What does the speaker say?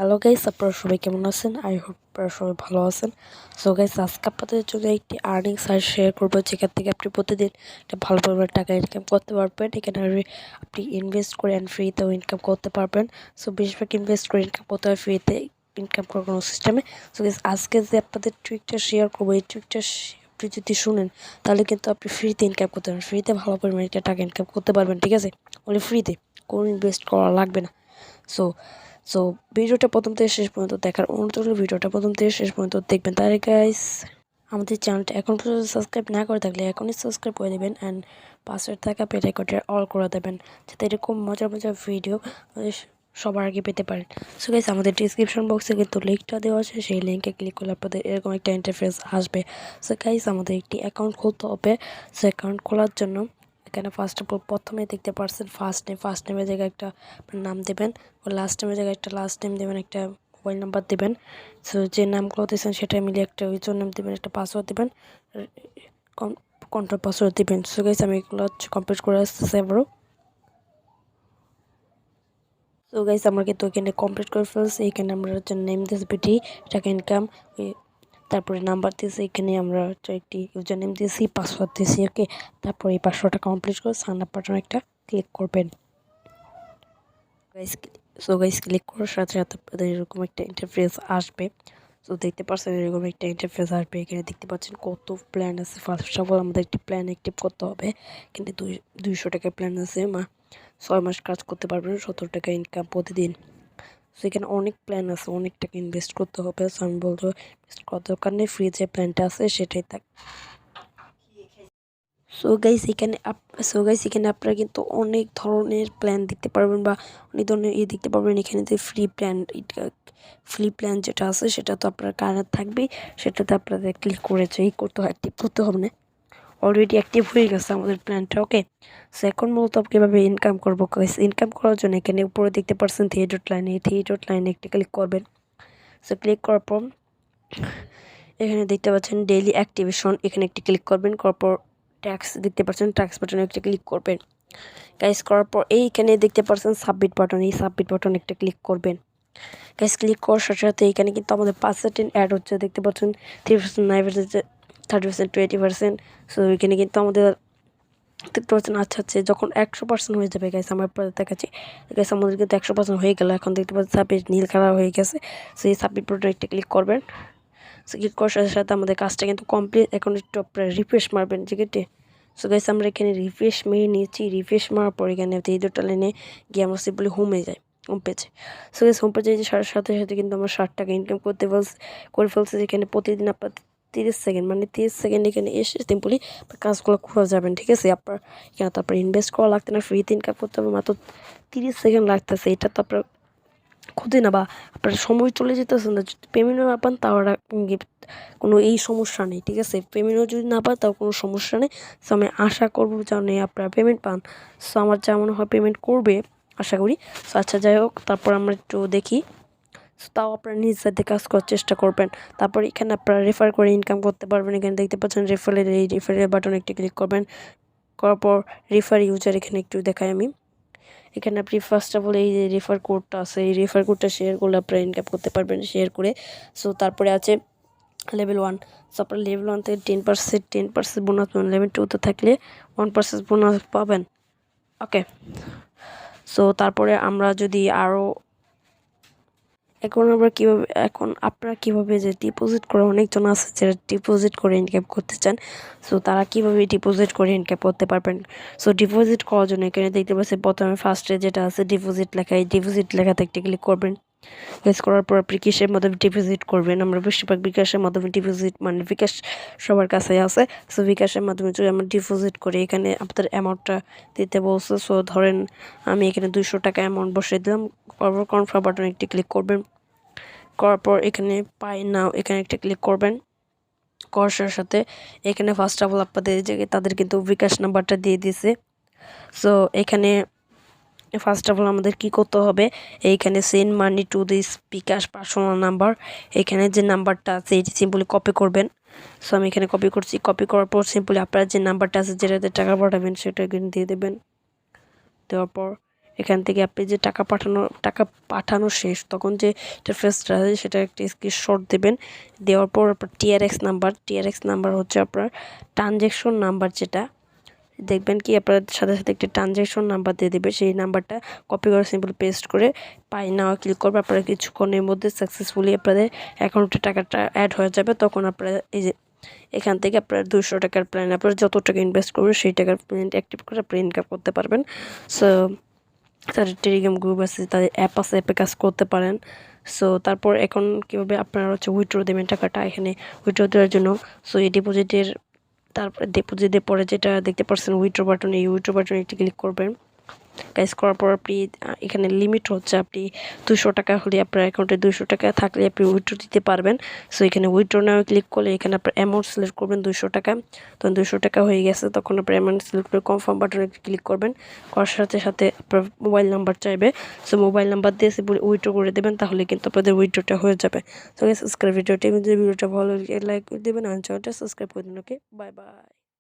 Hello guys, আপনারা সবাই কেমন আছেন? আই হোপ আপনারা সবাই ভালো আছেন। সো গাইস, আজকে আপনাদের জন্য একটি আর্নিং সাইট শেয়ার করবো, যেখান থেকে আপনি প্রতিদিন একটা ভালো পরিমাণ টাকা ইনকাম করতে পারবেন। এখানে আপনি ইনভেস্ট করে ফ্রিতেও ইনকাম করতে পারবেন। সো বেশিরভাগ ইনভেস্ট করে ইনকাম করতে হয় ফ্রিতে ইনকাম করার কোনো সিস্টেমে। সো গাইস, আজকে যে আপনাদের ট্রিকটা শেয়ার করবো, এই ট্রিকটা আপনি যদি শুনেন তাহলে কিন্তু আপনি ফ্রিতে ইনকাম করতে পারবেন, ফ্রিতে ভালো পরিমাণে একটা টাকা ইনকাম করতে পারবেন। ঠিক আছে, বলে ফ্রিতে কোনো ইনভেস্ট করা লাগবে না। সো সো ভিডিওটা প্রথম থেকে শেষ পর্যন্ত দেখার অনুরোধ রইল। ভিডিওটা প্রথম থেকে শেষ পর্যন্ত দেখবেন। তাহলে গাইস, আমাদের চ্যানেলটা এখন পর্যন্ত সাবস্ক্রাইব না করে থাকলে এখনই সাবস্ক্রাইব করে দেবেন অ্যান্ড পাশে থাকা বেল আইকনটা অল করে দেবেন, যাতে এরকম মজার মজার ভিডিও সবার আগে পেতে পারেন। সো গাইস, আমাদের ডিসক্রিপশন বক্সে কিন্তু লিঙ্কটা দেওয়া আছে, সেই লিঙ্কে ক্লিক করলে আপনাদের এরকম একটা ইন্টারফেস আসবে। সো গাইস, আমাদের একটি অ্যাকাউন্ট খুলতে হবে। সো অ্যাকাউন্ট খোলার জন্য এখানে ফার্স্ট অফ অল প্রথমে দেখতে পাচ্ছেন ফার্স্ট নেমের জায়গায় একটা নাম দেবেন, ও লাস্ট নেমের জায়গায় একটা লাস্ট নেম দেবেন, একটা মোবাইল নাম্বার দেবেন। সো যে নামগুলো দিয়েছেন সেটা মিলিয়ে একটা ইউজার নেম দেবেন, একটা পাসওয়ার্ড দেবেন, কন্ট্রোল পাসওয়ার্ড দেবেন। সো গাইস, আমি এগুলো কমপ্লিট করে আসতেছি আবারও। সো গাইস, আমরা কিন্তু এখানে কমপ্লিট করে ফেলছি। এখানে আমরা নেম দিয়েছি বিটি টাকা ইনকাম, তারপরে নাম্বার দিয়েছি, এখানে আমরা একটি ইউজার নেম দিয়েছি, পাসওয়ার্ড দিয়েছি। ওকে, তারপরে এই পাসওয়ার্ডটা কমপ্লিট করে সাইন আপ বাটনে একটা ক্লিক করবেন। সো গাইস, ক্লিক করার সাথে সাথে আপনাদের এরকম একটা ইন্টারফেস আসবে। সো দেখতে পাচ্ছেন এরকম একটা ইন্টারফেস আসবে। এখানে দেখতে পাচ্ছেন কত প্ল্যান আছে। ফার্স্ট অফ অল আমাদের একটি প্ল্যান অ্যাক্টিভ করতে হবে। কিন্তু 200 টাকার প্ল্যান আছে, 6 মাস কাজ করতে পারবেন, 17 টাকা ইনকাম প্রতিদিন। সো এখানে অনেক প্ল্যান আছে, অনেক টাকা ইনভেস্ট করতে হবে। সো আমি বলবো ইনভেস্ট করার দরকার নেই, ফ্রি যে প্ল্যানটা আছে সেটাই থাক। সো গাইস, এখানে আপনারা কিন্তু অনেক ধরনের প্ল্যান দেখতে পারবেন বা অনেক ধরনের দেখতে পারবেন। এখানে যে ফ্রি প্ল্যান যেটা আছে সেটা তো আপনার কানে থাকবেই, সেটাতে আপনাদের ক্লিক করেছে করতে হয়, অ্যাক্টিভ করতে হবে না, অলরেডি অ্যাক্টিভ হয়ে গেছে আমাদের প্ল্যানটা। ওকে, সো এখন মূলত কীভাবে ইনকাম করবো গাইস, ইনকাম করার জন্য এখানে উপরে দেখতে পাচ্ছেন থ্রি ডট লাইনে, এই থ্রি ডট লাইনে একটা ক্লিক করবেন। সো ক্লিক করার পর এখানে দেখতে পাচ্ছেন ডেইলি অ্যাক্টিভেশন, এখানে একটি ক্লিক করবেন। করার পর ট্যাক্স দেখতে পাচ্ছেন, ট্যাক্স বাটনে একটা ক্লিক করবেন। গাইস, করার পর এইখানে দেখতে পাচ্ছেন সাবমিট বাটন, এই সাবমিট বাটনে একটা ক্লিক করবেন। গাইস, ক্লিক করার সাথে সাথে এখানে কিন্তু আমাদের 5% অ্যাড হচ্ছে, দেখতে পাচ্ছেন 3%, 9%, 30%, 20%। সো এখানে কিন্তু আমাদের দেখতে পাচ্ছেন আচ্ছা যখন 100% হয়ে যাবে গাইস, আমার পরে দেখাচ্ছি। গাইস, আমাদের কিন্তু 100% হয়ে গেল। এখন দেখতে পাচ্ছেন সাবমিট নীল কালার হয়ে গেছে। সো এই সাবমিট বাটনে একটা ক্লিক করবেন। সো ক্লিক করার সাথে সাথে আমাদের কাজটা কিন্তু কমপ্লিট। এখন একটু আপনারা রিফ্রেশ মারবেন টিকিটে। সো গাইস, আমরা এখানে রিফ্রেশ মেরে নিয়েছি। রিফ্রেশ মারার পর এখানে এই দুটো লাইনে গিয়ে আমরা সিম্পলি হোমে যাই, হোম পেজে। সো গাইস, হোম পেজে সাথে সাথে কিন্তু আমরা 60 টাকা ইনকাম করে ফেলছি। এখানে প্রতিদিন আপনার 30 সেকেন্ড, মানে 30 সেকেন্ড এখানে এসে সিম্পলি কাজগুলো করে যাবেন। ঠিক আছে, আপনার এখানে তো আপনার ইনভেস্ট করা লাগতে না, ফ্রিতে ইনকাম করতে হবে, মাত্র 30 সেকেন্ড লাগতেছে। এটা তো আপনার ক্ষতি না, বা আপনার সময় চলে যেতেছে না। যদি পেমেন্টও না পান তাও কোনো এই সমস্যা নেই। ঠিক আছে, পেমেন্টও যদি না পান তাও কোনো সমস্যা নেই। সো আমি আশা করবো যেন আপনারা পেমেন্ট পান। সো আমার যা মনে হয় পেমেন্ট করবে, আশা করি। সো আচ্ছা, যাই হোক, তারপর আমরা একটু দেখি। তাও আপনারা নিজ সাথে কাজ করার চেষ্টা করবেন। তারপর এখানে আপনারা রেফার করে ইনকাম করতে পারবেন। এখানে দেখতে পাচ্ছেন রেফারের, এই রেফারের বাটনে একটি ক্লিক করবেন। করার পর রেফার ইউজার এখানে একটু দেখাই আমি। এখানে আপনি ফার্স্ট অফ অল এই যে রেফার কোডটা আছে, এই রেফার কোডটা শেয়ার করলে আপনারা ইনকাম করতে পারবেন শেয়ার করে। সো তারপরে আছে লেভেল 1। সো আপনার লেভেল 1 থেকে 10% বোনাস পাবেন। লেভেল 2তে থাকলে 1% বোনাস পাবেন। ওকে, সো তারপরে আমরা যদি আরও এখন আপনারা কীভাবে যে ডিপোজিট করে, অনেকজন আছে যারা ডিপোজিট করে ইনকাম করতে চান। সো তারা কীভাবে ডিপোজিট করে ইনকাম করতে পারবেন। সো ডিপোজিট করার জন্য এখানে দেখতে পাচ্ছেন প্রথমে ফার্স্টে যেটা আছে ডিপোজিট লেখা, এই ডিপোজিট লেখাতে একটা ক্লিক করবেন। ক্লিক করার পর আপনি কিসের মাধ্যমে ডিপোজিট করবেন, আমরা বেশিরভাগ বিকাশের মাধ্যমে ডিপোজিট, মানে বিকাশ সবার কাছে আছে। সো বিকাশের মাধ্যমে যদি আমরা ডিপোজিট করি, এখানে আপনাদের অ্যামাউন্টটা দিতে বলছে। সো ধরেন আমি এখানে 200 টাকা অ্যামাউন্ট বসিয়ে দিলাম। কনফার্ম বাটনে একটি ক্লিক করবেন। করার পর এখানে পাই নাও, এখানে একটা ক্লিক করবেন। করার সাথে এখানে ফার্স্ট অফ অল আপনাদের যে তাদের কিন্তু বিকাশ নাম্বারটা দিয়ে দিছে। সো এখানে ফার্স্ট অফ অল আমাদের কী করতে হবে, এইখানে send money to this bKash personal number, এখানে যে নাম্বারটা আছে এটি সিম্পলি কপি করবেন। সো আমি এখানে কপি করছি। কপি করার পর সিম্পলি আপনার যে নাম্বারটা আছে যেটাতে টাকা পাঠাবেন সেটা এখানে দিয়ে দেবেন। দেওয়ার পর এখান থেকে আপনি যে টাকা পাঠানো শেষ তখন যে ইন্টারফেসটা আছে সেটা একটা স্ক্রিনশট দেবেন। দেওয়ার পর আপনার টিআরএক্স নাম্বার হচ্ছে আপনার ট্রানজ্যাকশন নাম্বার, যেটা দেখবেন কি আপনার সাথে সাথে একটি ট্রানজ্যাকশন নাম্বার দিয়ে দেবে। সেই নাম্বারটা কপি করে সিম্পল পেস্ট করে পাই নাও ক্লিক করবে। আপনারা কিছুক্ষণের মধ্যে সাকসেসফুলি আপনাদের অ্যাকাউন্টে টাকাটা অ্যাড হয়ে যাবে। তখন আপনারা এই যে এখান থেকে আপনার 200 টাকার প্ল্যান আপনারা যত টাকা ইনভেস্ট করবেন সেই টাকার প্ল্যান অ্যাক্টিভ করে আপনি ইনকাম করতে পারবেন। সো তাদের টেলিগ্রাম গ্রুপ আছে, তাদের অ্যাপ আছে, অ্যাপে কাজ করতে পারেন। সো তারপর এখন কীভাবে আপনারা হচ্ছে উইথড্র দেবেন টাকাটা, এখানে উইথড্র দেওয়ার জন্য সো এই ডিপোজিটের তারপরে ডিপোজিটের পরে যেটা দেখতে পাচ্ছেন উইথড্র বাটন, এই উইথড্র বাটনে একটি ক্লিক করবেন। কাজ করার পর আপনি এখানে লিমিট হচ্ছে আপনি 200 টাকা হলে আপনার অ্যাকাউন্টে 200 টাকা থাকলে আপনি উইথড্র দিতে পারবেন। সো এখানে উইথড্র নাও ক্লিক করলে এখানে আপনার অ্যামাউন্ট সিলেক্ট করবেন 200 টাকা। তখন 200 টাকা হয়ে গেছে, তখন আপনার অ্যামাউন্ট সিলেক্ট করে কনফার্ম বাটনে ক্লিক করবেন। করার সাথে সাথে আপনার মোবাইল নাম্বার চাইবে। সো মোবাইল নাম্বার দিয়ে উইথড্র করে দেবেন, তাহলে কিন্তু আপনাদের উইথড্রটা হয়ে যাবে। সো সাবস্ক্রাইব ভিডিওটা ভালো লাগে লাইক করে দেবেন আর চ্যানেলটা সাবস্ক্রাইব করে দিন। ওকে, বাই বাই।